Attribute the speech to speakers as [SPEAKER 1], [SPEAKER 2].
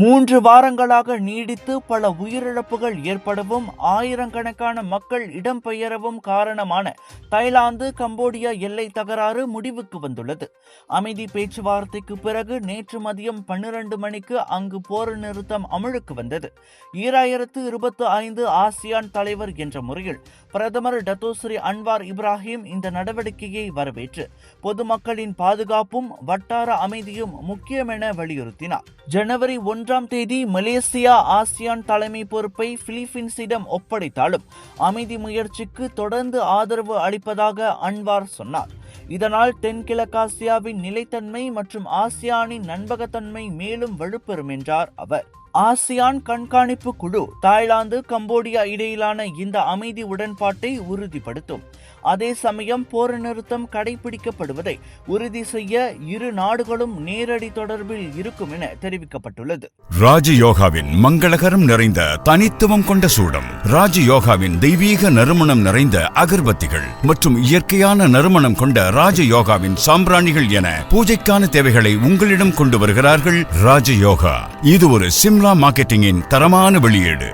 [SPEAKER 1] 3 வாரங்களாக நீடித்து பல உயிரிழப்புகள் ஏற்படவும் ஆயிரக்கணக்கான மக்கள் இடம்பெயரவும் காரணமான தாய்லாந்து கம்போடியா எல்லை தகராறு முடிவுக்கு வந்துள்ளது. அமைதி பேச்சுவார்த்தைக்கு பிறகு நேற்று மதியம் 12 மணிக்கு அங்கு போர் நிறுத்தம் அமலுக்கு வந்தது. 2025 ஆசியான் தலைவர் என்ற முறையில் பிரதமர் டத்தோஸ்ரீ அன்வார் இப்ராஹிம் இந்த நடவடிக்கையை வரவேற்று பொதுமக்களின் பாதுகாப்பும் வட்டார அமைதியும் முக்கியம் என வலியுறுத்தினார். ஜனவரி 1ஆம் தேதி மலேசியா ஆசியான் தலைமை பொறுப்பை பிலிப்பீன்ஸிடம் ஒப்படைத்தாலும் அமைதி முயற்சிக்கு தொடர்ந்து ஆதரவு அளிப்பதாக அன்வார் சொன்னார். இதனால் தென்கிழக்காசியாவின் நிலைத்தன்மை மற்றும் ஆசியானின் நம்பகத்தன்மை மேலும் வலுப்பெறும் என்றார் அவர். ஆசியான் கண்காணிப்பு குழு தாய்லாந்து கம்போடியா இடையிலான இந்த அமைதி உடன்பாட்டை உறுதிப்படுத்தும். அதே சமயம் போர் நிறுத்தம் கடைபிடிக்கப்படுவதை உறுதி செய்ய இரு நாடுகளும் நேரடி தொடர்பில் இருக்கும் என தெரிவிக்கப்பட்டுள்ளது.
[SPEAKER 2] ராஜயோகாவின் மங்களகரம் நிறைந்த தனித்துவம் கொண்ட சூடம், ராஜயோகாவின் தெய்வீக நறுமணம் நிறைந்த அகர்பத்திகள் மற்றும் இயற்கையான நறுமணம் கொண்ட ராஜயோகாவின் சாம்பிராணிகள் என பூஜைக்கான தேவைகளை உங்களிடம் கொண்டு வருகிறார்கள் ராஜயோகா. இது ஒரு சிம்லா மார்க்கெட்டிங்கின் தரமான வெளியீடு.